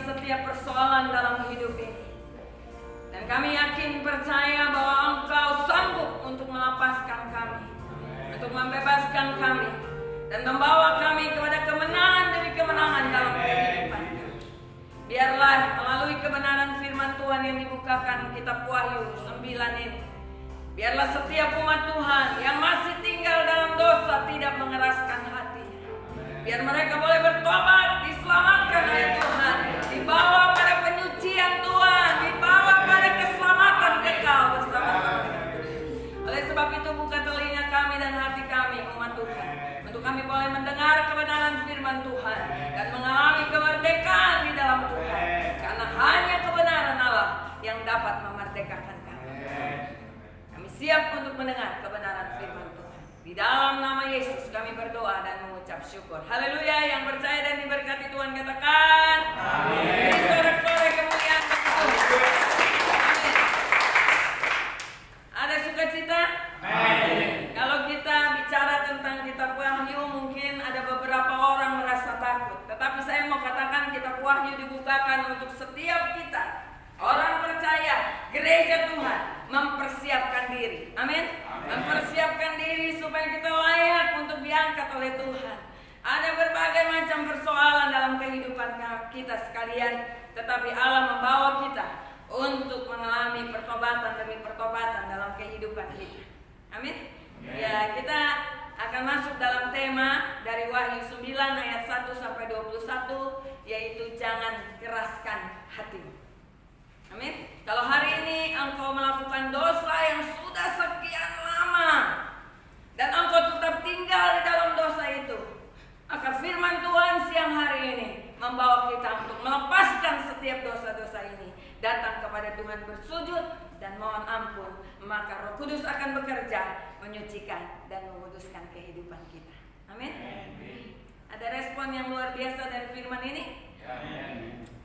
setiap persoalan dalam hidup ini. Dan kami yakin percaya bahwa Engkau sanggup untuk melepaskan kami, untuk membebaskan kami, dan membawa kami kepada kemenangan demi kemenangan dalam kehidupan kami. Biarlah melalui kebenaran firman Tuhan yang dibukakan kitab Wahyu 9 ini, biarlah setiap umat Tuhan yang masih tinggal dalam dosa tidak mengeraskan hatinya. Biar mereka boleh bertobat, diselamatkan oleh Tuhan, dibawa pada penyucian Tuhan, dibawa pada keselamatan kekal bersama-sama dengan Tuhan. Oleh sebab itu buka telinga kami dan hati kami umat Tuhan, untuk kami boleh mendengar kebenaran firman Tuhan dan mengalami kemerdekaan di dalam Tuhan. Karena hanya kebenaran Allah yang dapat memerdekakan kami. Kami siap untuk mendengar kebenaran firman Tuhan. Di dalam nama Yesus kami berdoa dan mengucap syukur. Haleluya. Yang percaya dan diberkati Tuhan katakan amin. Beri sorak-sorai kemuliaan bagi Tuhan. Amin. Ada sukacita? Amin. Kalau kita bicara tentang kitab Wahyu, mungkin ada beberapa orang merasa takut. Tetapi saya mau katakan kitab Wahyu dibukakan untuk setiap kita, orang percaya, gereja Tuhan, mempersiapkan diri. Amin. Mempersiapkan diri supaya kita layak untuk diangkat oleh Tuhan. Ada berbagai macam persoalan dalam kehidupan kita sekalian, tetapi Allah membawa kita untuk mengalami pertobatan demi pertobatan dalam kehidupan kita. Amin. Ya, kita akan masuk dalam tema dari Wahyu 9 ayat 1 sampai 21, yaitu jangan keraskan hatimu. Amin. Kalau hari ini engkau melakukan dosa yang sudah sekian lama dan engkau tetap tinggal di dalam dosa itu, maka firman Tuhan siang hari ini membawa kita untuk melepaskan setiap dosa-dosa ini, datang kepada Tuhan bersujud dan mohon ampun, maka Roh Kudus akan bekerja menyucikan dan menguduskan kehidupan kita. Amin. Ada respon yang luar biasa dari firman ini?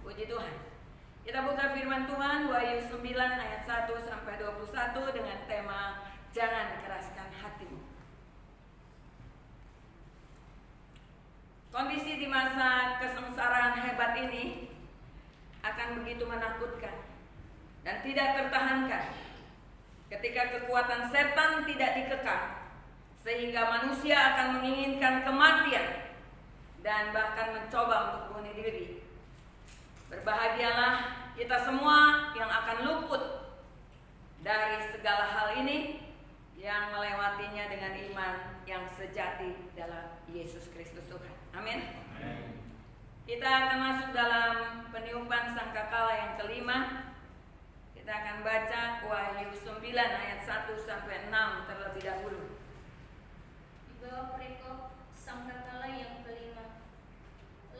Puji Tuhan. Kita buka firman Tuhan Wahyu 9 ayat 1 sampai 21 dengan tema jangan keraskan hatimu. Kondisi di masa kesengsaraan hebat ini akan begitu menakutkan dan tidak tertahankan ketika kekuatan setan tidak dikekang, sehingga manusia akan menginginkan kematian dan bahkan mencoba untuk bunuh diri. Berbahagialah kita semua yang akan luput dari segala hal ini, yang melewatinya dengan iman yang sejati dalam Yesus Kristus Tuhan. Amin. Kita akan masuk dalam peniupan sangkakala yang kelima. Kita akan baca Wahyu 9 ayat 1 sampai 6 terlebih dahulu. Di bawah perekop sangkakala yang kelima.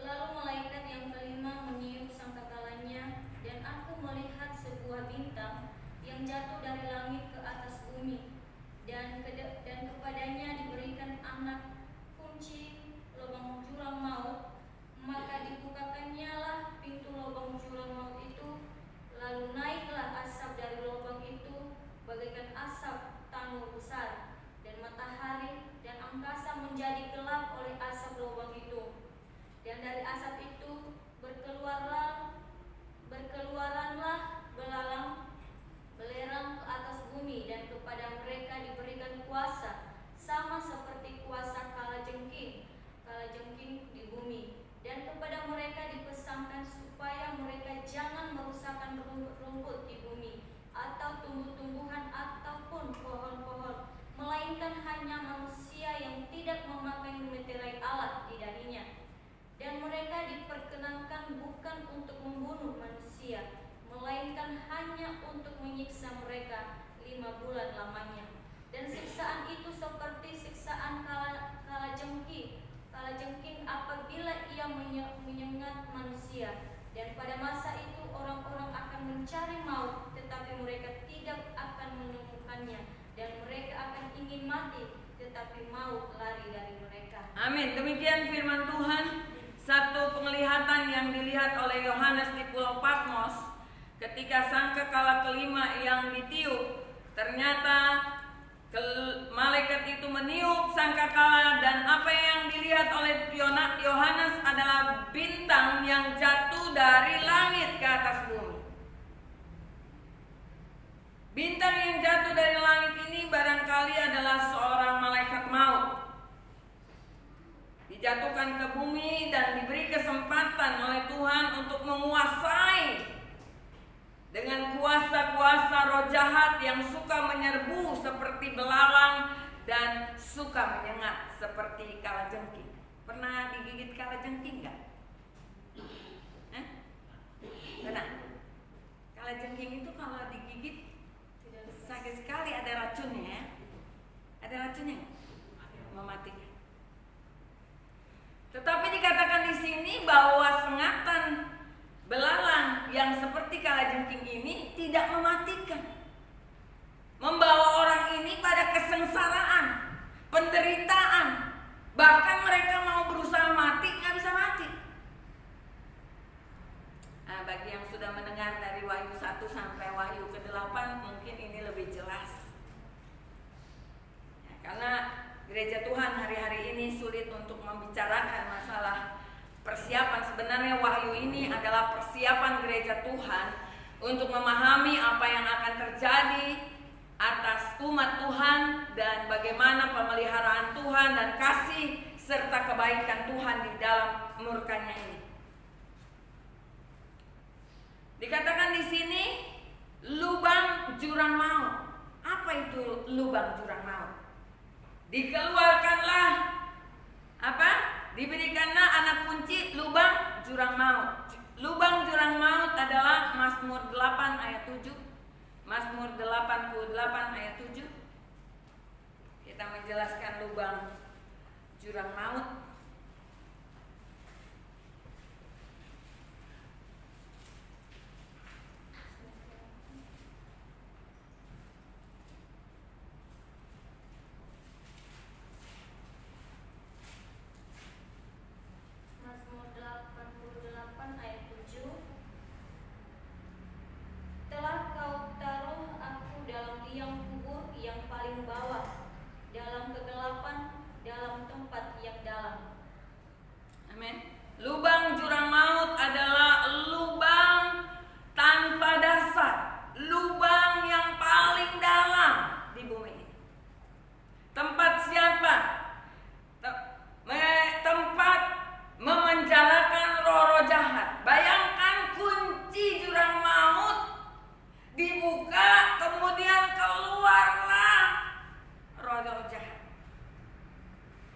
Lalu malaikat yang kelima meniup sangkakalanya, dan aku melihat sebuah bintang yang jatuh dari langit ke atas bumi, dan kepadanya diberikan anak kunci lubang jurang maut. Maka dibukakannya lah pintu lubang jurang maut itu, lalu naiklah asap dari lubang itu bagaikan asap tanur besar, dan matahari dan angkasa menjadi gelap oleh asap lubang itu. Dan dari asap itu berkeluaranlah belerang ke atas bumi, dan kepada mereka diberikan kuasa sama seperti kuasa kalajengking di bumi. Dan kepada mereka dipesankan supaya mereka jangan merusakkan rumput di bumi, atau tumbuh-tumbuhan, ataupun pohon-pohon, melainkan hanya manusia yang tidak memakai meterai alat di darinya. Dan mereka diperkenankan bukan untuk membunuh manusia, melainkan hanya untuk menyiksa mereka 5 bulan lamanya. Dan siksaan itu seperti siksaan kalajengking apabila ia menyengat manusia. Dan pada masa itu orang-orang akan mencari maut, tetapi mereka tidak akan menemukannya. Dan mereka akan ingin mati, tetapi maut lari dari mereka. Amin. Demikian firman Tuhan. Satu penglihatan yang dilihat oleh Yohanes di Pulau Patmos ketika sangkakala kelima yang ditiup, ternyata malaikat itu meniup sangkakala, dan apa yang dilihat oleh Yohanes adalah bintang yang jatuh dari langit ke atas bumi. Bintang yang jatuh dari langit ini barangkali adalah seorang malaikat maut, dijatuhkan ke bumi dan diberi kesempatan oleh Tuhan untuk menguasai dengan kuasa-kuasa roh jahat yang suka menyerbu seperti belalang dan suka menyengat seperti kalajengking. Pernah digigit kalajengking nggak? Pernah? Kalajengking itu kalau digigit sakit sekali, ada racunnya ya. Ada racunnya, mematikan. Tetapi dikatakan di sini bahwa sengatan belalang yang seperti kalajengking ini tidak mematikan, membawa orang ini pada kesengsaraan, penderitaan, bahkan mereka mau berusaha mati nggak bisa mati. Nah, bagi yang sudah mendengar dari Wahyu 1 sampai Wahyu ke-8 mungkin ini lebih jelas ya, karena gereja Tuhan hari-hari ini sulit untuk membicarakan masalah persiapan. Sebenarnya Wahyu ini adalah persiapan gereja Tuhan untuk memahami apa yang akan terjadi atas umat Tuhan dan bagaimana pemeliharaan Tuhan dan kasih serta kebaikan Tuhan di dalam murkanya ini. Dikatakan di sini lubang jurang maut. Apa itu lubang jurang maut? Dikeluarkanlah apa? Diberikanlah anak kunci lubang jurang maut. Lubang jurang maut adalah Mazmur 8 ayat 7. Mazmur 88 ayat 7. Kita menjelaskan lubang jurang maut. Mazmur 88 ayat 7. Telah kau taruh aku dalam liang kubur yang paling bawah, dalam kegelapan, dalam tempat yang dalam. Amin. Lubang jurang maut adalah lubang tanpa dasar, lubang yang paling dalam di bumi ini. Tempat siapa? Tempat memenjarakan roh-roh jahat. Bayangkan kunci jurang maut dibuka, kemudian keluarlah roh-roh jahat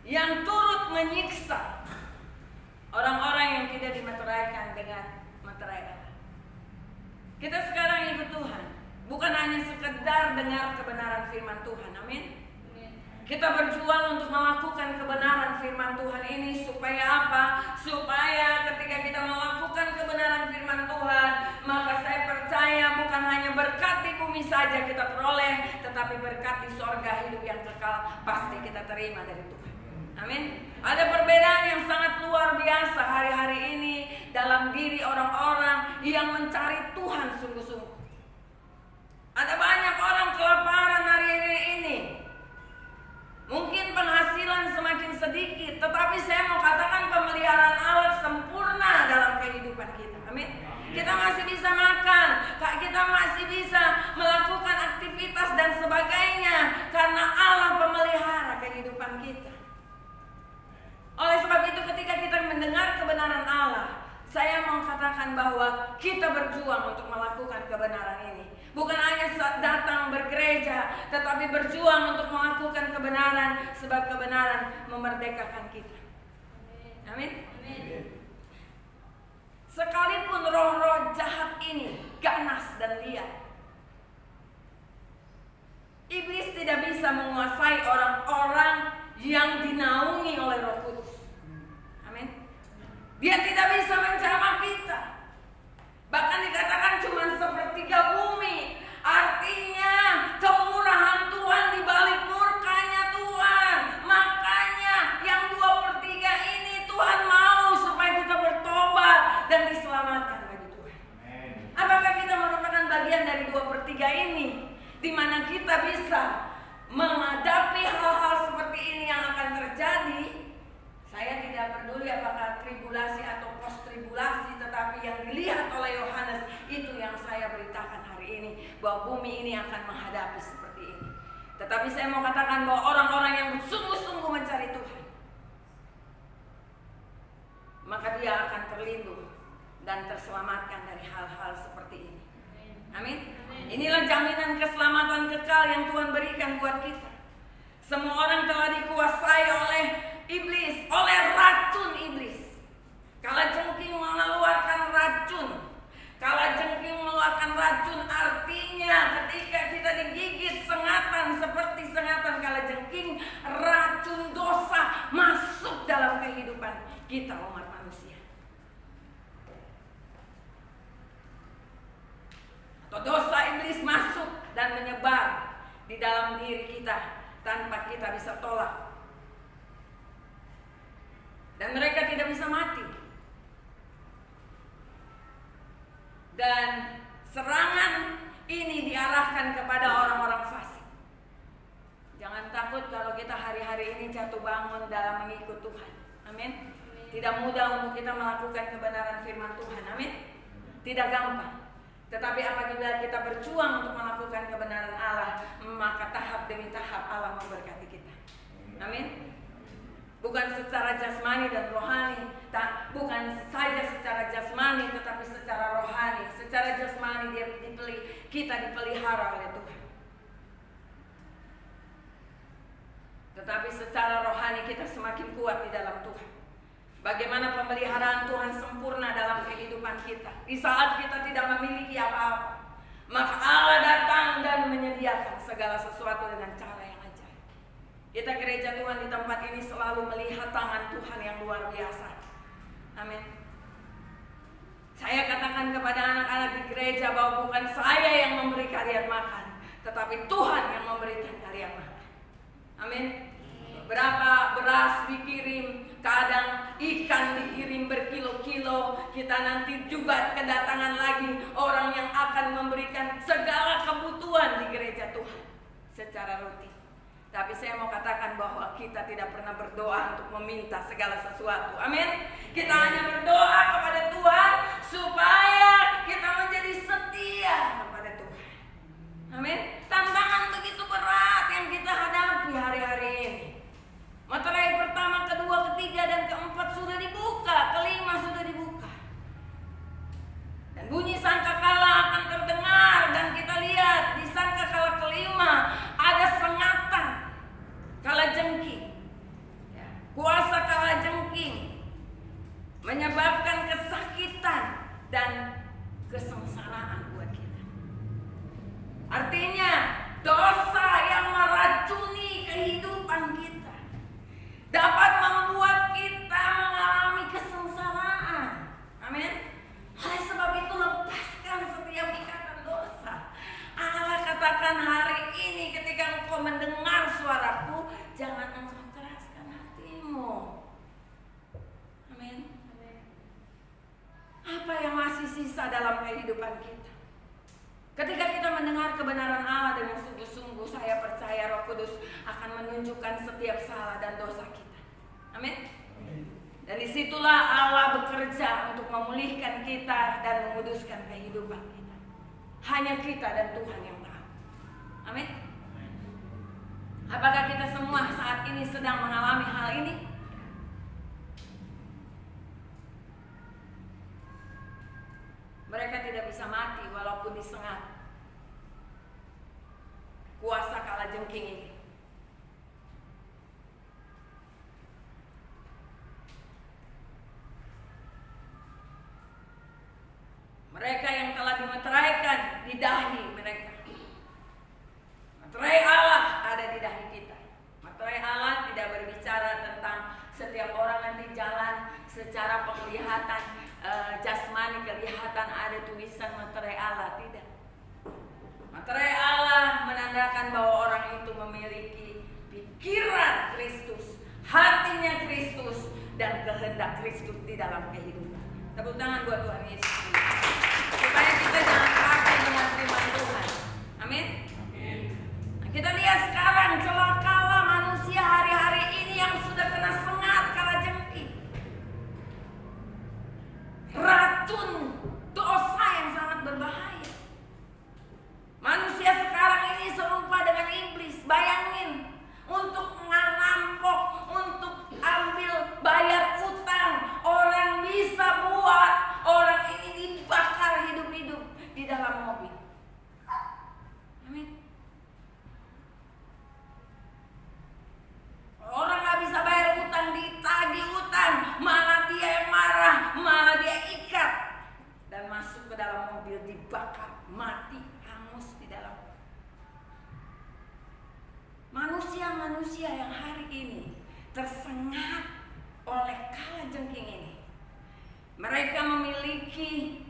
yang turut menyiksa orang-orang yang tidak dimeteraikan dengan meterai Allah. Kita sekarang ikut Tuhan, bukan hanya sekedar dengar kebenaran firman Tuhan. Amin. Kita berjuang untuk melakukan kebenaran firman Tuhan ini supaya apa? Supaya ketika kita melakukan kebenaran firman Tuhan, maka saya percaya bukan hanya berkat di bumi saja kita peroleh, tetapi berkat di sorga hidup yang kekal pasti kita terima dari Tuhan. Amin. Ada perbedaan yang sangat luar biasa hari-hari ini dalam diri orang-orang yang mencari Tuhan sungguh-sungguh. Ada banyak orang kelaparan hari ini. Mungkin penghasilan semakin sedikit, tetapi saya mau katakan pemeliharaan Allah sempurna dalam kehidupan kita. Amin. Kita masih bisa makan, kita masih bisa melakukan aktivitas dan sebagainya karena Allah pemelihara kehidupan kita. Oleh sebab itu ketika kita mendengar kebenaran Allah, saya mau katakan bahwa kita berjuang untuk melakukan kebenaran ini. Bukan hanya datang bergereja, tetapi berjuang untuk melakukan kebenaran, sebab kebenaran memerdekakan kita. Amin. Sekalipun roh-roh jahat ini ganas dan liar, iblis tidak bisa menguasai orang-orang yang dinaungi oleh Roh Kudus. Amin. Dia tidak bisa menjamah kita. Bahkan dikatakan cuma sepertiga bumi. Artinya kemurahan Tuhan di balik murkanya Tuhan. Makanya yang 2/3 ini Tuhan mau supaya kita bertobat dan diselamatkan bagi Tuhan. Apakah kita merupakan bagian dari 2/3 ini, di mana kita bisa menghadapi hal-hal seperti Saya tidak peduli apakah tribulasi atau post tribulasi, tetapi yang dilihat oleh Yohanes itu yang saya beritakan hari ini, bahwa bumi ini akan menghadapi seperti ini. Tetapi saya mau katakan bahwa orang-orang yang sungguh-sungguh mencari Tuhan, maka dia akan terlindung dan terselamatkan dari hal-hal seperti ini. Amin. Inilah jaminan keselamatan kekal yang Tuhan berikan buat kita. Semua orang telah dikuasai oleh iblis, oleh racun iblis. Kalajengking mengeluarkan racun. Kalajengking mengeluarkan racun artinya ketika kita digigit sengatan seperti sengatan kalajengking, racun dosa masuk dalam kehidupan kita umat manusia. Atau dosa iblis masuk dan menyebar di dalam diri kita tanpa kita bisa tolak. Dan mereka tidak bisa mati. Dan serangan ini diarahkan kepada orang-orang fasik. Jangan takut kalau kita hari-hari ini jatuh bangun dalam mengikut Tuhan. Amin. Tidak mudah untuk kita melakukan kebenaran firman Tuhan. Amin. Tidak gampang. Tetapi apabila kita berjuang untuk melakukan kebenaran Allah, maka tahap demi tahap Allah memberkati kita. Amin. Bukan secara jasmani dan rohani, bukan saja secara jasmani, tetapi secara rohani. Secara jasmani kita dipelihara oleh Tuhan. Tetapi secara rohani kita semakin kuat di dalam Tuhan. Bagaimana pemeliharaan Tuhan sempurna dalam kehidupan kita. Di saat kita tidak memiliki apa-apa, maka Allah datang dan menyediakan segala sesuatu dengan cara yang ajaib. Kita gereja Tuhan di tempat ini selalu melihat tangan Tuhan yang luar biasa. Amin. Saya katakan kepada anak-anak di gereja bahwa bukan saya yang memberi kalian makan, tetapi Tuhan yang memberikan kalian makan. Amin. Berapa beras dikirim, kadang ikan dikirim berkilo-kilo. Kita nanti juga kedatangan lagi orang yang akan memberikan segala kebutuhan di gereja Tuhan secara rutin. Tapi saya mau katakan bahwa kita tidak pernah berdoa untuk meminta segala sesuatu. Amin. Kita hanya berdoa kepada Tuhan supaya kita menjadi setia kepada Tuhan. Amin. Tantangan begitu berat yang kita hadapi hari-hari ini. Materai pertama, kedua, ketiga, dan keempat sudah dibuka, kelima sudah dibuka. Dan bunyi sangkakala akan terdengar, dan kita lihat di sangkakala kelima ada sengatan kalajengking. Kuasa kalajengking menyebabkan kesakitan dan kesengsaraan buat kita. Artinya dosa yang meracuni kehidupan kita dapat membuat kita mengalami kesengsaraan. Amin. Oleh sebab itu lepaskan setiap ikatan dosa. Allah katakan hari ini ketika engkau mendengar suaraku, jangan engkau keraskan hatimu. Amin. Apa yang masih sisa dalam kehidupan kita? Ketika kita mendengar kebenaran Allah dengan sungguh-sungguh, saya percaya Roh Kudus akan menunjukkan setiap salah dan dosa kita. Amin. Dan disitulah Allah bekerja untuk memulihkan kita dan menguduskan kehidupan kita. Hanya kita dan Tuhan yang tahu. Amin. Apakah kita semua saat ini sedang mengalami hal ini? Mereka tidak bisa mati walaupun disengat. Kuasa kalajengking ini. Mereka yang telah dimeteraikan di dahi mereka. Materai Allah ada di dahi kita. Materai Allah tidak berbicara tentang setiap orang nanti jalan secara penglihatan jasmani, kelihatan ada tulisan materai Allah. Tidak. Materai Allah menandakan bahwa orang itu memiliki pikiran Kristus, hatinya Kristus, dan kehendak Kristus di dalam kehidupan. Tepuk tangan buat Tuhan Yesus. Supaya kita jangan pakai dengan firman Tuhan. Amin. Nah, kita lihat sekarang celakalah manusia hari-hari ini yang sudah kena sengat kalajengking. dalam mobil. Amin. Orang gak bisa bayar utang, ditagih utang, malah dia yang marah, malah dia ikat dan masuk ke dalam mobil, dibakar, mati, hangus di dalam. Manusia-manusia yang hari ini tersengat oleh kalajengking ini, mereka memiliki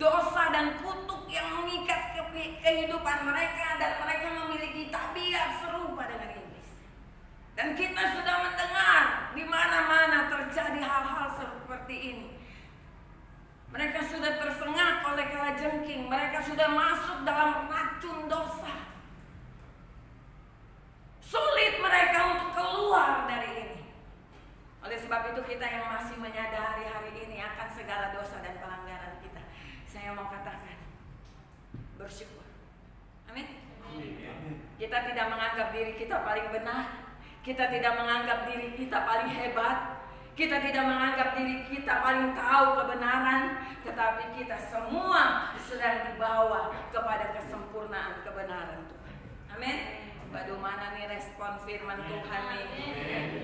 dosa dan kutuk yang mengikat kehidupan mereka, dan mereka memiliki tabiat serupa dengan iblis. Dan kita sudah mendengar di mana-mana terjadi hal-hal seperti ini. Mereka sudah tersengat oleh kalajengking, mereka sudah masuk dalam racun dosa. Sulit mereka untuk keluar dari ini. Oleh sebab itu kita yang masih menyadari hari ini akan segala dosa dan pelanggaran kita, saya mau katakan bersyukur. Amin. Kita tidak menganggap diri kita paling benar. Kita tidak menganggap diri kita paling hebat. Kita tidak menganggap diri kita paling tahu kebenaran. Tetapi kita semua sedang dibawa kepada kesempurnaan kebenaran Tuhan. Amin. Bagaimana nih respon firman Tuhan nih?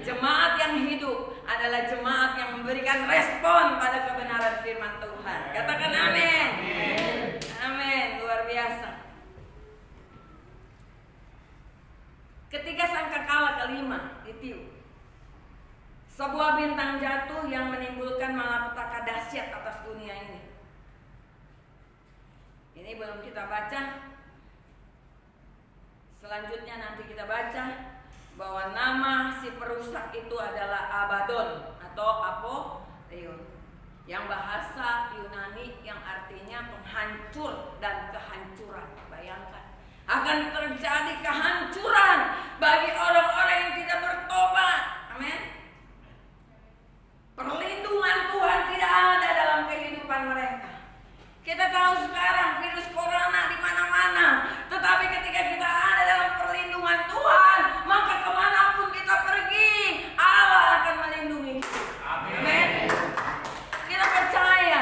Jemaat yang hidup adalah jemaat yang memberikan respon pada kebenaran firman Tuhan. Katakan amin. Amin. Luar biasa. Ketika sangkakala kelima ditiup, sebuah bintang jatuh yang menimbulkan malapetaka dahsyat atas dunia ini. Ini belum kita baca. Selanjutnya nanti kita baca bahwa nama si perusak itu adalah Abaddon atau Apollyon, yang bahasa Yunani yang artinya penghancur dan kehancuran. Bayangkan, akan terjadi kehancuran bagi orang-orang yang tidak bertobat. Amin. Perlindungan Tuhan tidak ada dalam kehidupan mereka. Kita tahu sekarang virus corona di mana-mana, tetapi ketika kita ada dalam perlindungan Tuhan, maka kemanapun kita pergi, Allah akan melindungi kita. Amin. Kita percaya,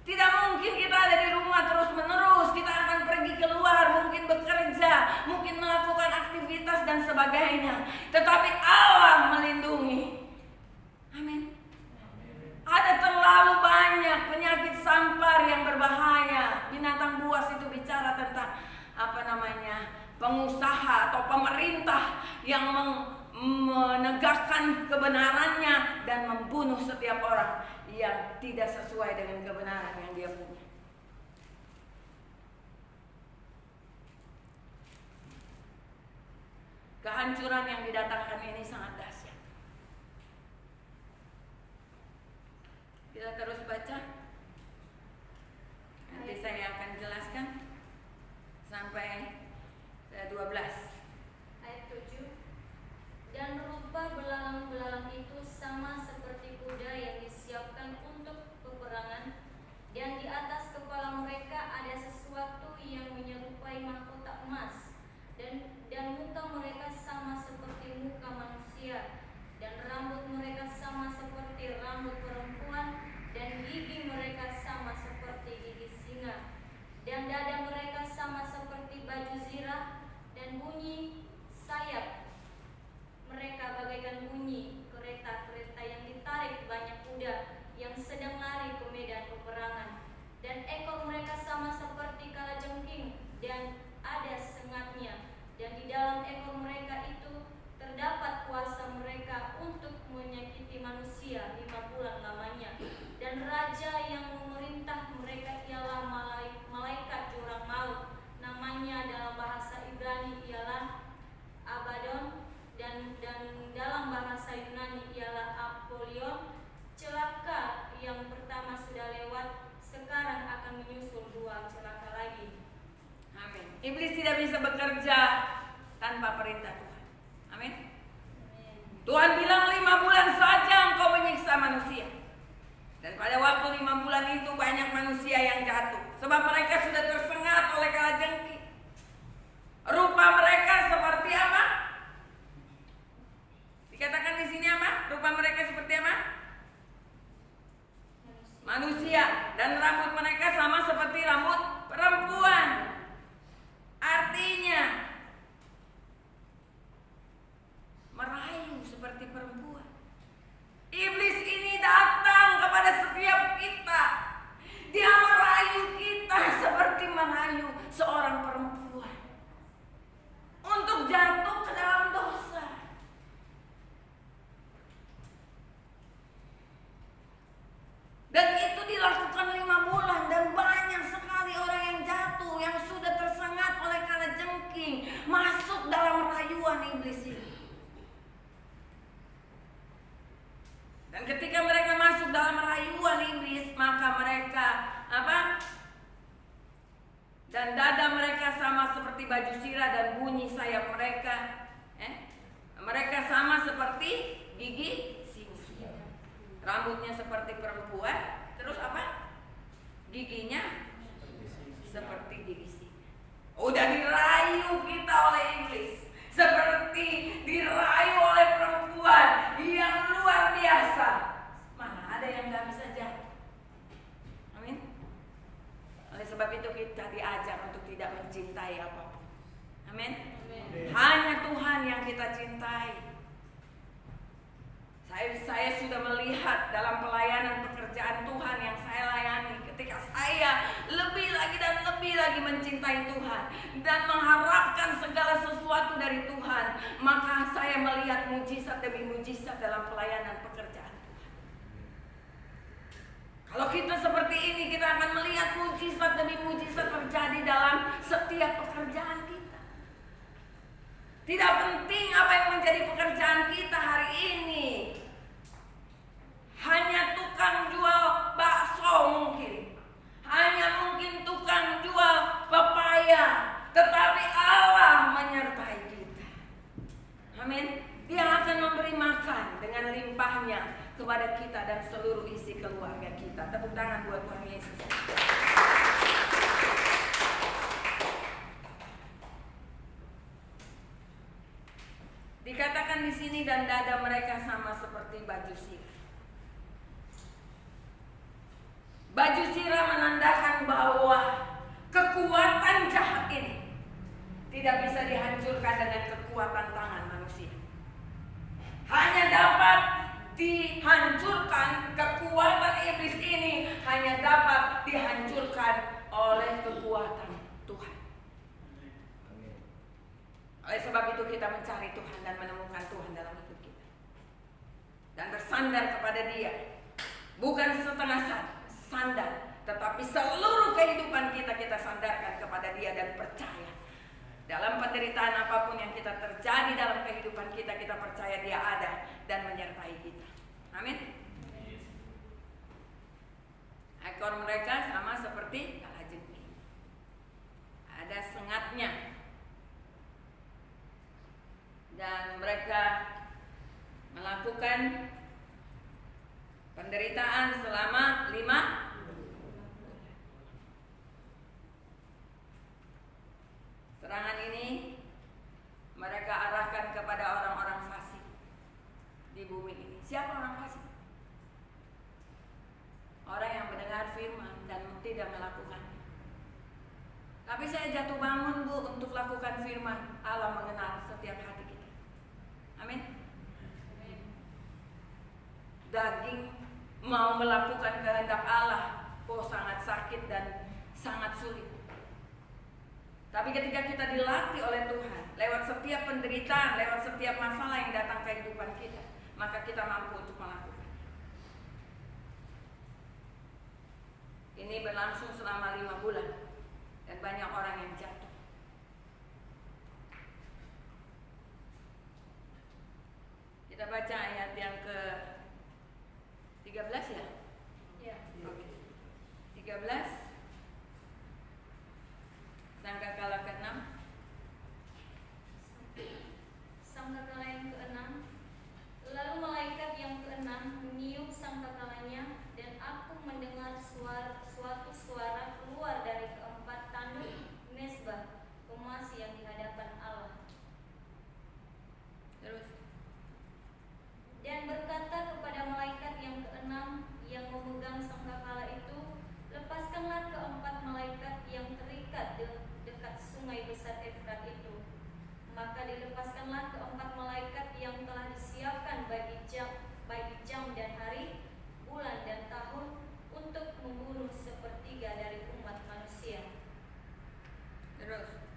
tidak mungkin kita ada di rumah terus-menerus. Kita akan pergi keluar, mungkin bekerja, mungkin melakukan aktivitas dan sebagainya. Tetapi Allah melindungi. Amin. Ada terlalu banyak penyakit sampar yang berbahaya. Binatang buas itu bicara tentang pengusaha atau pemerintah yang menegakkan kebenarannya dan membunuh setiap orang yang tidak sesuai dengan kebenaran yang dia punya. Kehancuran yang didatangkan ini sangat dahsyat. Kita terus baca. Nanti saya akan jelaskan sampai 12. Ayat 7. Dan rupa belalang-belalang itu sama seperti kuda yang disiapkan untuk peperangan, dan di atas kepala mereka ada sesuatu yang menyerupai mahkota emas, dan muka mereka sama seperti muka manusia, dan rambut mereka sama seperti rambut perempuan, dan gigi mereka sama seperti gigi singa, dan dada mereka sama seperti baju zirah, dan bunyi sayap mereka bagaikan bunyi kereta-kereta yang ditarik banyak kuda yang sedang lari ke medan peperangan, dan ekor mereka sama seperti kalajengking dan ada sengatnya, dan di dalam ekor mereka itu terdapat kuasa mereka untuk menyakiti manusia 5 bulan lamanya. Dan raja yang memerintah mereka ialah malaikat jurang maut. Namanya dalam bahasa Ibrani ialah Abaddon, dan dalam bahasa Yunani ialah Apollyon. Celaka yang pertama sudah lewat, sekarang akan menyusul 2 celaka lagi. Amin. Iblis tidak bisa bekerja tanpa perintah Tuhan. Amin. Tuhan bilang 5 bulan saja engkau menyiksa manusia. Dan pada waktu 5 bulan itu banyak manusia yang jatuh, sebab mereka sudah tersengat oleh kalajengking. Rupa mereka seperti apa? Dikatakan di sini apa? Rupa mereka seperti apa? Manusia. Dan rambut mereka sama seperti rambut perempuan. perempuan untuk jatuh ke dalam dosa. Dan itu dilakukan 5 bulan, dan banyak sekali orang yang jatuh, yang sudah tersengat oleh kalajengking, masuk dalam rayuan iblis ini. Dan ketika mereka masuk dalam rayuan iblis, maka mereka dan dada mereka sama seperti baju sirah, dan bunyi sayap mereka mereka sama seperti gigi singa. Rambutnya seperti perempuan, terus giginya seperti gigi singa. Udah dirayu kita oleh iblis, seperti dirayu oleh perempuan yang luar biasa. Mana ada yang gak bisa jatuh? Amin. Oleh sebab itu kita diajar untuk tidak mencintai apapun. Amin. Hanya Tuhan yang kita cintai. Saya sudah melihat dalam pelayanan pekerjaan Tuhan yang saya layani, ketika saya lebih lagi dan lebih lagi mencintai Tuhan dan mengharapkan segala sesuatu dari Tuhan, maka saya melihat mujizat demi mujizat dalam pelayanan pekerjaan Tuhan. Kalau kita seperti ini, kita akan melihat mujizat demi mujizat terjadi dalam setiap pekerjaan kita. Tidak penting apa yang menjadi pekerjaan kita hari ini. Hanya tukang jual bakso mungkin, hanya mungkin tukang jual pepaya, tetapi Allah menyertai kita. Amin. Dia akan memberi makan dengan limpahnya kepada kita dan seluruh isi keluarga kita. Tepuk tangan buat Tuhan Yesus. Dikatakan di sini, dan dada mereka sama seperti baju sirah. Baju sirah menandakan bahwa kekuatan jahat ini tidak bisa dihancurkan dengan kekuatan tangan manusia. Hanya dapat dihancurkan, kekuatan iblis ini hanya dapat dihancurkan oleh kekuatan Tuhan. Oleh sebab itu kita mencari Tuhan dan menemukan Tuhan dalam hidup kita, dan bersandar kepada Dia, bukan setengah sandar, tetapi seluruh kehidupan kita sandarkan kepada Dia dan percaya. Dalam penderitaan apapun yang kita terjadi dalam kehidupan kita percaya Dia ada dan menyertai kita. Amin. Ekor mereka sama seperti kalajengking, ada sengatnya, dan mereka melakukan penderitaan selama 5 bulan. Serangan ini mereka arahkan kepada orang-orang fasik di bumi ini. Siapa orang fasik? Orang yang mendengar firman dan tidak melakukannya. Tapi saya jatuh bangun, Bu, untuk lakukan firman. Allah mengenal setiap hati kita. Amin. Daging mau melakukan kehendak Allah, sangat sakit dan sangat sulit. Tapi ketika kita dilatih oleh Tuhan, lewat setiap penderitaan, lewat setiap masalah yang datang ke kehidupan kita, maka kita mampu untuk melakukan. Ini berlangsung selama 5 bulan, dan banyak orang yang jatuh. Kita baca ayat yang ke 13 ya? Ya. Oke. 13. Sangkakala ke-6. Sangkakala yang ke-6. Lalu malaikat yang ke-6 meniup sangkakalanya, dan aku mendengar suatu suara keluar dari keempat tanduk mezbah emas yang di hadapan Allah. Terus. Dan berkata kepada malaikat yang ke-6 yang memegang sangkakala itu, lepaskanlah keempat malaikat yang terikat dekat sungai besar Efrat itu. Maka dilepaskanlah keempat malaikat yang telah disiapkan bagi jam dan hari, bulan dan tahun, untuk membunuh sepertiga dari umat manusia. Terus.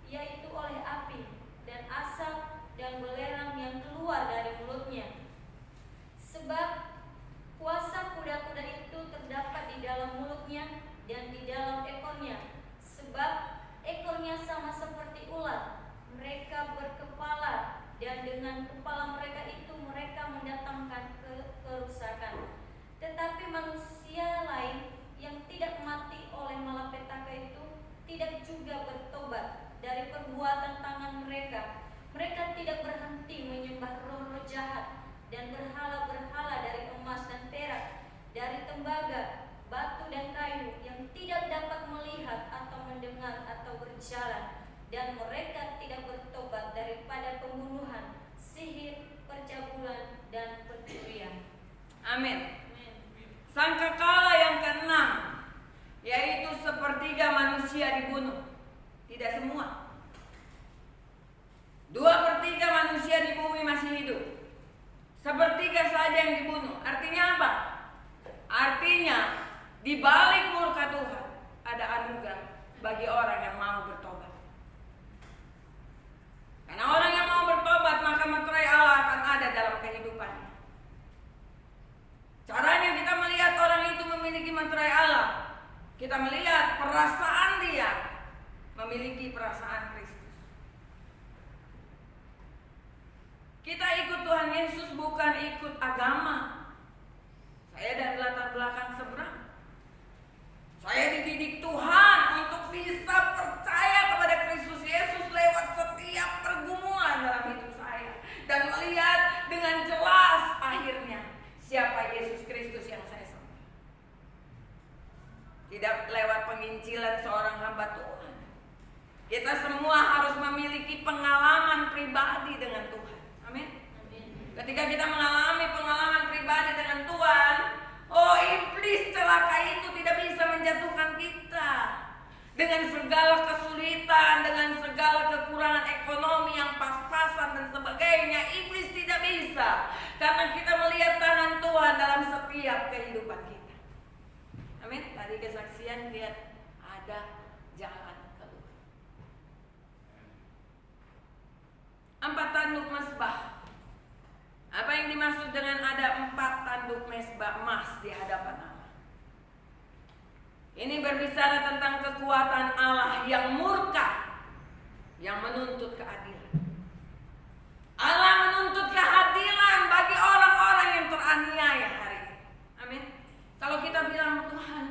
yaitu oleh api dan asap dan belerang yang keluar dari mulutnya. Sebab kuasa kuda-kuda itu terdapat di dalam mulutnya dan di dalam ekornya. Sebab ekornya sama seperti ular, mereka berkepala, dan dengan kepala mereka itu mereka mendatangkan kerusakan. Tetapi manusia lain yang tidak mati oleh malapetaka itu tidak juga bertobat dari perbuatan tangan mereka. Mereka tidak berhenti menyembah roh-roh jahat dan berhala-berhala dari emas dan perak, dari tembaga, batu dan kayu yang tidak dapat melihat atau mendengar atau berjalan. Dan mereka tidak bertobat daripada pembunuhan, sihir, percabulan, dan pencurian. Amin. Sangkakala yang keenam, yaitu sepertiga manusia dibunuh. Tidak semua. 2/3 manusia di bumi masih hidup. Sepertiga saja yang dibunuh. Artinya apa? Artinya di balik murka Tuhan ada anugerah bagi orang yang mau bertobat. Karena orang yang mau bertobat, maka meterai Allah akan ada dalam kehidupannya. Caranya kita melihat orang itu memiliki meterai Allah. Kita melihat perasaan dia memiliki perasaan Kristus. Kita ikut Tuhan Yesus bukan ikut agama. Saya dari latar belakang seberang. Saya dididik Tuhan untuk bisa percaya kepada Kristus Yesus lewat setiap pergumulan dalam hidup saya. Dan melihat dengan jelas akhirnya siapa Yesus Kristus yang saya sembah. Tidak lewat penginjilan seorang hamba Tuhan. Kita semua harus memiliki pengalaman pribadi dengan Tuhan. Amin. Ketika kita mengalami pengalaman pribadi dengan Tuhan, iblis celaka itu tidak bisa menjatuhkan kita. Dengan segala kesulitan, dengan segala kekurangan ekonomi yang pas-pasan dan sebagainya, iblis tidak bisa. Karena kita melihat tangan Tuhan dalam setiap kehidupan kita. Amin. Tadi kesaksian lihat ada jalan keluar. 4 tanduk mezbah. Apa yang dimaksud dengan ada 4 tanduk mezbah emas di hadapan Allah? Ini berbicara tentang kekuatan Allah yang murka, yang menuntut keadilan. Allah menuntut keadilan bagi orang-orang yang teraniaya hari ini. Amin. Kalau kita bilang, Tuhan,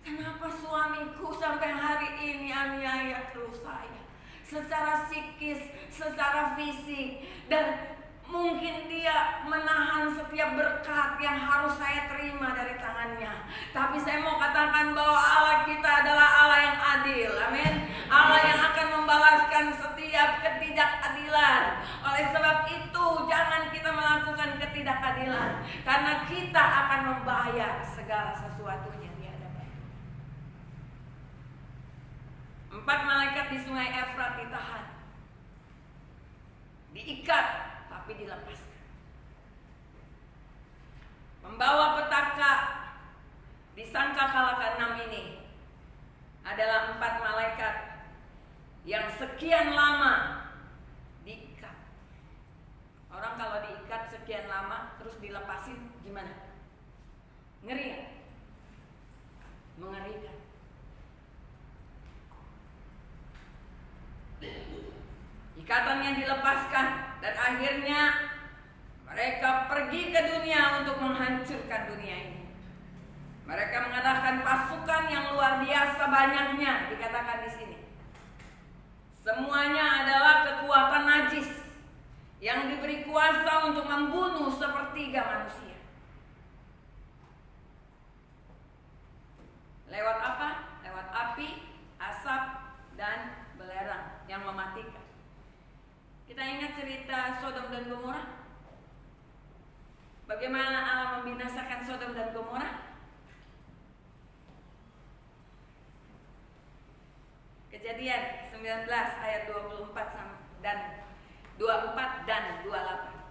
kenapa suamiku sampai hari ini aniaya terus saya? Secara psikis, secara fisik, dan mungkin dia menahan setiap berkat yang harus saya terima dari tangannya. Tapi saya mau katakan bahwa Allah kita adalah Allah yang adil. Amin. Allah yang akan membalaskan setiap ketidakadilan. Oleh sebab itu jangan kita melakukan ketidakadilan, karena kita akan membayar segala sesuatunya di hadapan. 4 malaikat di sungai Efrat ditahan, diikat, tapi dilepaskan. Membawa petaka di sangkakala ke-6 ini adalah 4 malaikat yang sekian lama diikat. Orang kalau diikat sekian lama terus dilepasin gimana? Ngeri ya? Mengerikan. Ikatannya dilepaskan dan akhirnya mereka pergi ke dunia untuk menghancurkan dunia ini. Mereka mengerahkan pasukan yang luar biasa banyaknya, dikatakan di sini. Semuanya adalah kekuatan najis yang diberi kuasa untuk membunuh sepertiga manusia. Lewat apa? Lewat api, asap, dan belerang yang mematikan. Kita ingat cerita Sodom dan Gomora? Bagaimana Allah membinasakan Sodom dan Gomora? Kejadian 19 ayat 24 dan 28.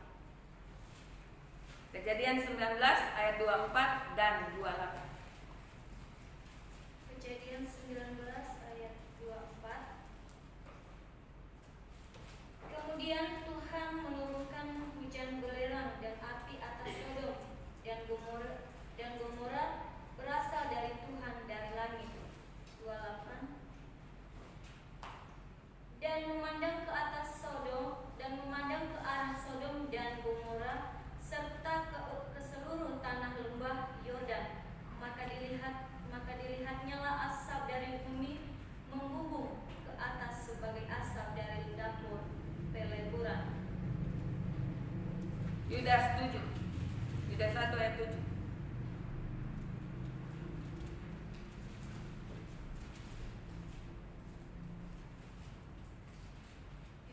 Kejadian 19 ayat 24 dan 28. Kejadian 19 ayat 24. Yudas 7. Yudas 1 ayat 7.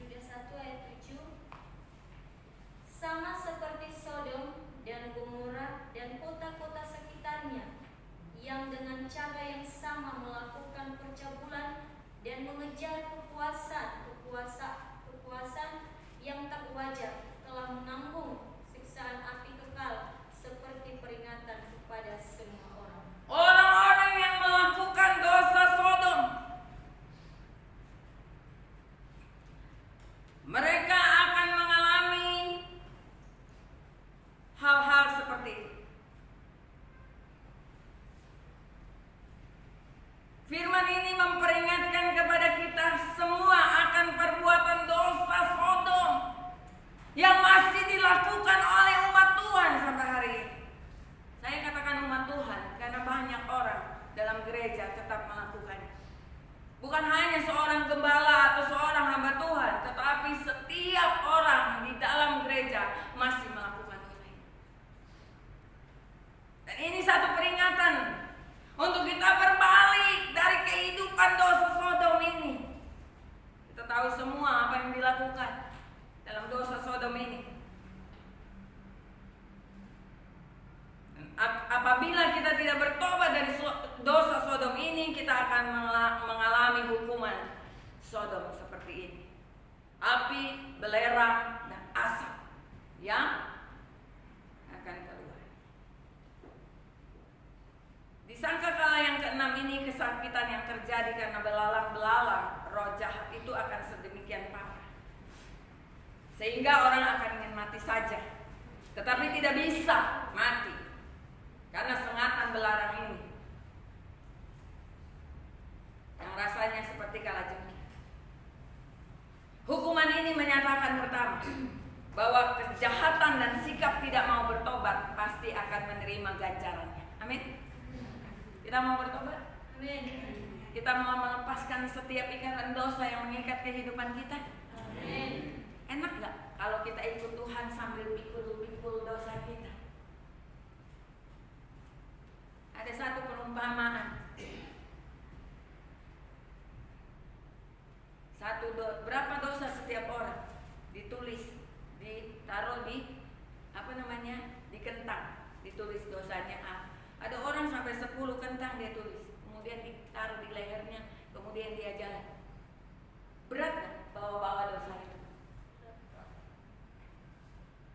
Yudas 1 ayat 7. Sama seperti Sodom dan Gomora dan kota-kota sekitarnya yang dengan cara yang sama melakukan percabulan dan mengejar kekuasaan yang tak wajar, telah menanggung siksaan api kekal seperti peringatan kepada semua orang. Orang-orang yang melakukan dosa Sodom, mereka akan mengalami hal-hal seperti itu. Firman ini memperingatkan kepada kita semua akan perbuatan dosa Sodom yang masih dilakukan oleh umat Tuhan sampai hari ini. Saya katakan umat Tuhan karena banyak orang dalam gereja tetap melakukannya. Bukan hanya seorang gembala atau seorang hamba Tuhan, tetapi setiap orang di dalam gereja masih melakukan dosa ini. Dan ini satu peringatan untuk kita berbalik dari kehidupan dosa Sodom ini. Kita tahu semua apa yang dilakukan dalam dosa Sodom ini. Dan apabila kita tidak bertobat dari dosa Sodom ini, kita akan mengalami hukuman Sodom seperti ini. Api, belerang, dan asap yang akan keluar. Disangkakala yang keenam ini kesakitan yang terjadi karena belalang-belalang roh jahat itu akan sedemikian parah, sehingga orang akan ingin mati saja, tetapi tidak bisa mati karena sengatan belarang ini yang rasanya seperti kalajengking. Hukuman ini menyatakan pertama bahwa kejahatan dan sikap tidak mau bertobat pasti akan menerima ganjarannya. Amin. Kita mau bertobat? Amin. Kita mau melepaskan setiap ikatan dosa yang mengikat kehidupan kita? Amin. Enak gak kalau kita ikut Tuhan sambil pikul-pikul dosa kita? Ada satu perumpamaan. Berapa dosa setiap orang? Ditulis, ditaruh di di kentang, ditulis dosanya A. Ada orang sampai 10 kentang dia tulis, kemudian ditaruh di lehernya, kemudian dia jalan. Berat gak bawa-bawa dosa itu?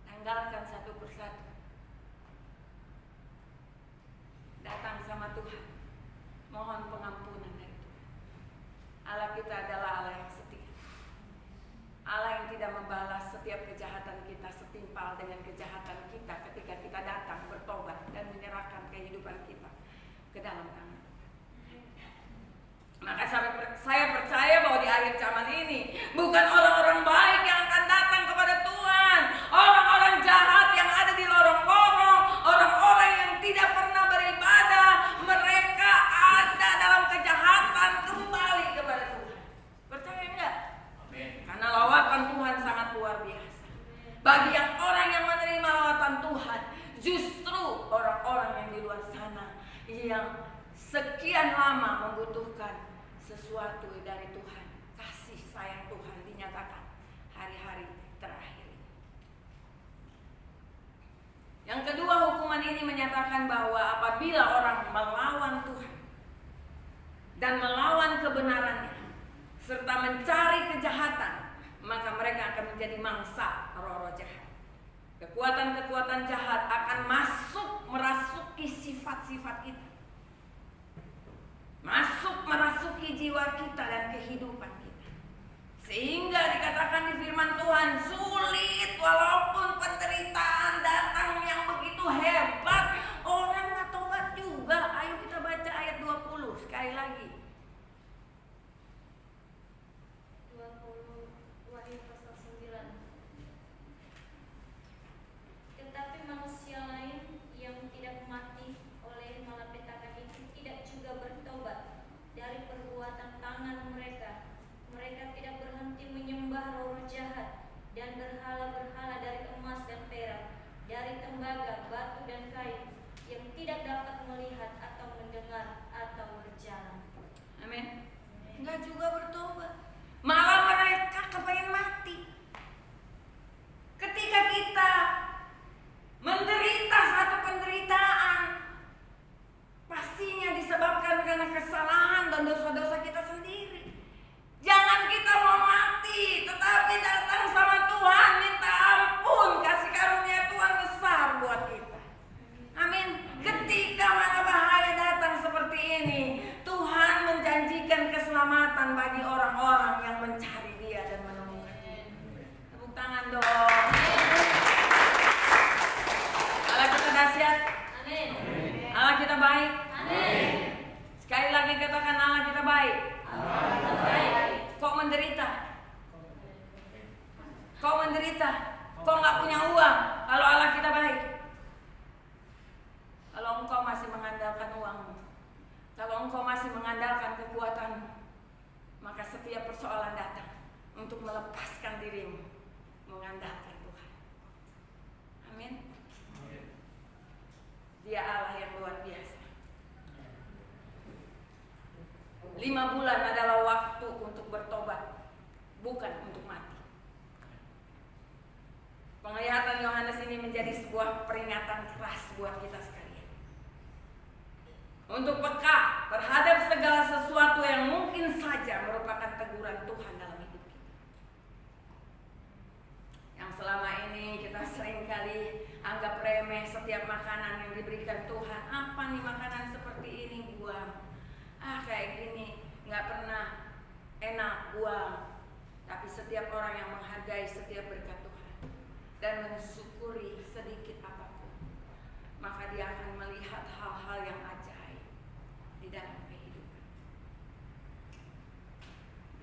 Tanggalkan satu persatu. Datang sama Tuhan, mohon pengampunan dari Tuhan. Allah kita adalah Allah yang setia, Allah yang tidak membalas setiap kejahatan kita setimpal dengan kejahatan kita ketika kita datang bertobat dan menyerahkan kehidupan kita ke dalam tangan. Maka saya percaya bahwa di akhir zaman ini bukan orang-orang baik yang akan datang kepada Tuhan, orang-orang jahat yang ada di lorong-lorong, orang-orang yang tidak pernah beribadah, mereka ada dalam kejahatan kembali kepada Tuhan. Percaya enggak? Amin. Karena lawatan Tuhan sangat luar biasa. Bagi yang orang yang menerima lawatan Tuhan, justru orang-orang yang di luar sana yang sekian lama membutuhkan sesuatu dari Tuhan, kasih sayang Tuhan dinyatakan hari-hari terakhir ini. Yang kedua, hukuman ini menyatakan bahwa apabila orang melawan Tuhan dan melawan kebenarannya serta mencari kejahatan, maka mereka akan menjadi mangsa roh-roh jahat. Kekuatan-kekuatan jahat akan merasuki sifat-sifat kita, merasuki jiwa kita dan kehidupan kita, sehingga dikatakan di firman Tuhan, sulit walaupun penderitaan datang yang begitu hebat, orang nggak tobat juga. Ayo kita baca ayat 20 sekali lagi. 20 Wahyu pasal 9. Tetapi manusia lain yang tidak mati oleh malapetaka itu tidak juga bertobat dari perbuatan tangan mereka. Mereka tidak berhenti menyembah roh datang sama Tuhan, minta ampun, kasih karunia Tuhan besar buat kita. Amin. Ketika mana bahaya datang seperti ini, Tuhan menjanjikan keselamatan bagi orang-orang yang mencari Dia dan menemukan Dia. Tepuk tangan dong. Allah kita dahsyat. Amin. Allah kita baik. Amin. Sekali lagi katakan Allah kita baik. Allah kita baik. Kok menderita? Kok menderita? Kok nggak punya uang? Kalau Allah kita baik. Kalau engkau masih mengandalkan uangmu, kalau engkau masih mengandalkan kekuatanmu, maka setiap persoalan datang untuk melepaskan dirimu mengandalkan Tuhan. Amin. Dia Allah yang luar biasa. 5 bulan adalah waktu untuk bertobat, bukan untuk mati. Penglihatan Yohanes ini menjadi sebuah peringatan keras buat kita sekalian, untuk peka terhadap segala sesuatu yang mungkin saja merupakan teguran Tuhan dalam hidup kita. Yang selama ini kita seringkali anggap remeh setiap makanan yang diberikan Tuhan. Apa nih makanan seperti ini, buang. Kayak gini, gak pernah enak, buang. Tapi setiap orang yang menghargai setiap berkat Tuhan dan mensyukuri sedikit apapun, maka dia akan melihat hal-hal yang ajaib di dalam kehidupan.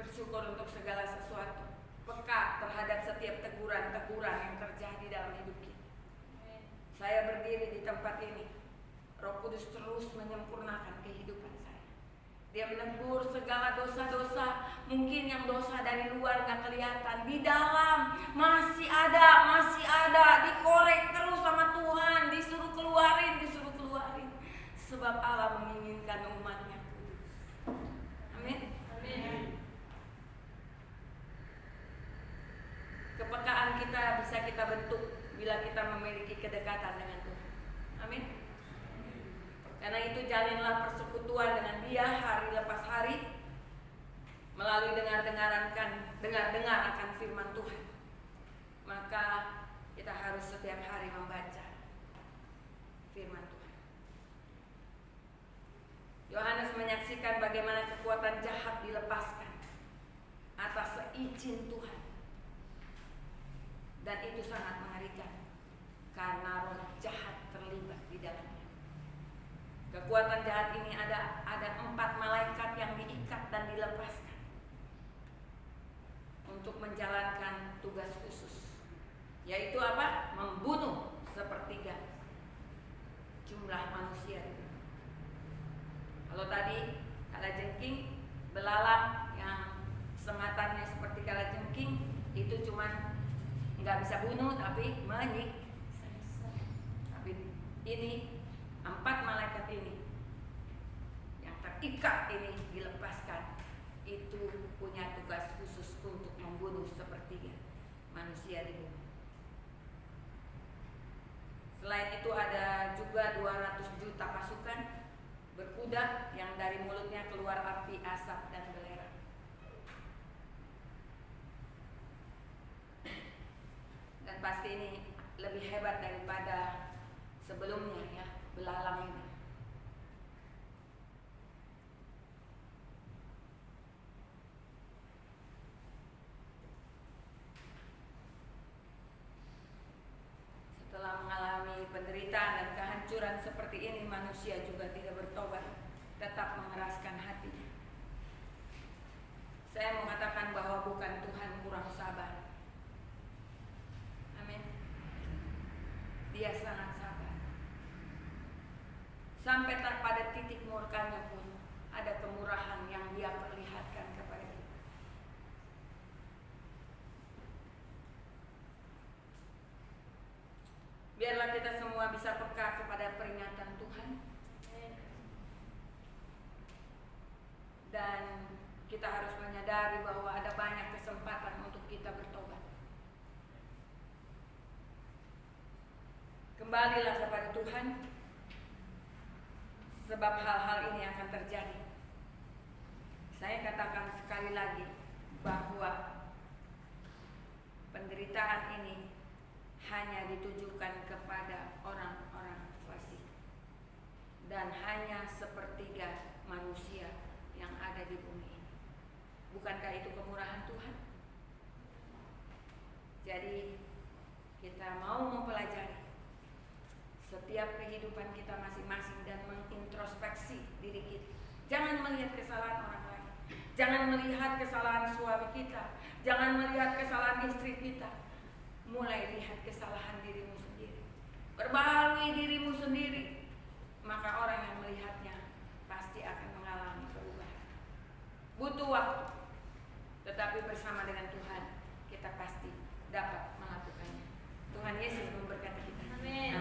Bersyukur untuk segala sesuatu, peka terhadap setiap teguran-teguran yang terjadi dalam hidup kita. Saya berdiri di tempat ini, Roh Kudus terus menyempurnakan kehidupan saya. Dia menegur segala dosa-dosa, mungkin yang dosa dari luar gak kelihatan, di dalam masih ada, dikorek terus sama Tuhan, disuruh keluarin. Sebab Allah menginginkan umatnya kudus. Amin. Amin. Kepekaan kita bisa kita bentuk bila kita memiliki kedekatan dengan Tuhan. Amin. Karena itu jalinlah persekutuan dengan Dia hari lepas hari, melalui dengar-dengar akan firman Tuhan. Maka kita harus setiap hari membaca firman Tuhan. Yohanes menyaksikan bagaimana kekuatan jahat dilepaskan atas seizin Tuhan. Dan itu sangat mengerikan karena roh jahat terlibat di dalamnya. Kekuatan jahat ini ada 4 malaikat yang diikat dan dilepaskan untuk menjalankan tugas khusus, yaitu apa? Membunuh sepertiga jumlah manusia. Kalau tadi kalajengking, belalang yang sematannya seperti kalajengking itu cuman nggak bisa bunuh tapi menyiksa. Tapi ini 4 malaikat ini yang terikat ini dilepaskan, itu punya tugas khusus untuk membunuh sepertiga manusia di bumi. Selain itu ada juga 200 juta pasukan berkuda yang dari mulutnya keluar api, asap, dan belerang. Dan pasti ini lebih hebat daripada sebelumnya ya, belalang ini. Setelah mengalami penderitaan dan kehancuran seperti ini, manusia juga tidak bertobat, tetap mengeraskan hatinya. Saya mau katakan bahwa bukan Tuhan kurang sabar. Amin. Dia sangat sabar. Sampai pada titik murkanya pun ada kemurahan yang Dia perlihatkan kepada kita. Biarlah kita semua bisa peka kepada peringatan Tuhan, dan kita harus menyadari bahwa ada banyak kesempatan untuk kita bertobat. Kembalilah kepada Tuhan, sebab hal-hal ini akan terjadi. Saya katakan sekali lagi bahwa penderitaan ini hanya ditujukan kepada orang-orang fasik dan hanya sepertiga manusia yang ada di bumi ini. Bukankah itu kemurahan Tuhan? Jadi kita mau mempelajari setiap kehidupan kita masing-masing dan mengintrospeksi diri kita. Jangan melihat kesalahan orang lain, jangan melihat kesalahan suami kita, jangan melihat kesalahan istri kita. Mulai lihat kesalahan dirimu sendiri, perbaharui dirimu sendiri, maka orang yang melihatnya pasti akan mengalami perubahan. Butuh waktu, tetapi bersama dengan Tuhan kita pasti dapat melakukannya. Tuhan Yesus memberkati kita. Amin.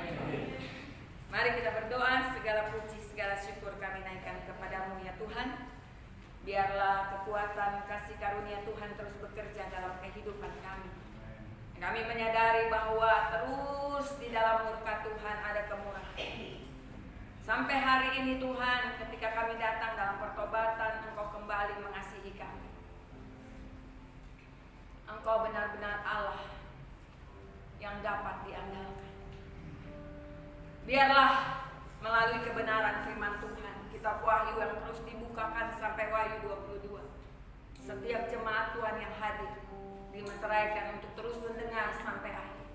Mari kita berdoa. Segala puji, segala syukur kami naikkan kepadamu ya Tuhan. Biarlah kekuatan kasih karunia Tuhan terus bekerja dalam kehidupan kami. Kami menyadari bahwa terus di dalam murka Tuhan ada kemurahan. Sampai hari ini Tuhan, ketika kami datang dalam pertobatan, Engkau kembali mengasihi kami. Engkau benar-benar Allah yang dapat diandalkan. Biarlah melalui kebenaran firman Tuhan, kitab Wahyu yang terus dibukakan sampai Wahyu 22. Setiap jemaat Tuhan yang hadir dimeteraikan untuk terus mendengar sampai akhir.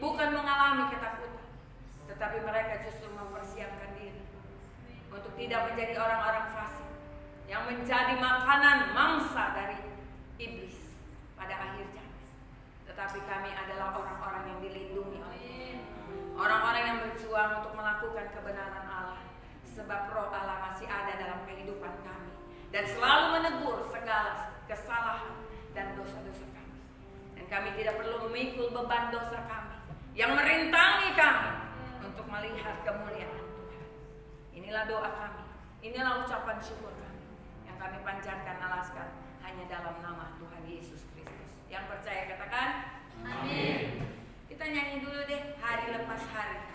Bukan mengalami ketakutan, tetapi mereka justru mempersiapkan diri untuk tidak menjadi orang-orang fasik yang menjadi makanan mangsa dari iblis pada akhir zaman. Tetapi kami adalah orang-orang yang dilindungi oleh Tuhan, orang-orang yang berjuang untuk melakukan kebenaran Allah, sebab roh Allah masih ada dalam kehidupan kami dan selalu menegur segala kesalahan dan dosa-dosa kami. Dan kami tidak perlu memikul beban dosa kami yang merintangi kami untuk melihat kemuliaan Tuhan. Inilah doa kami, inilah ucapan syukur kami yang kami panjatkan alaskan hanya dalam nama Tuhan Yesus Kristus. Yang percaya katakan amin. Kita nyanyi dulu deh, hari lepas hari.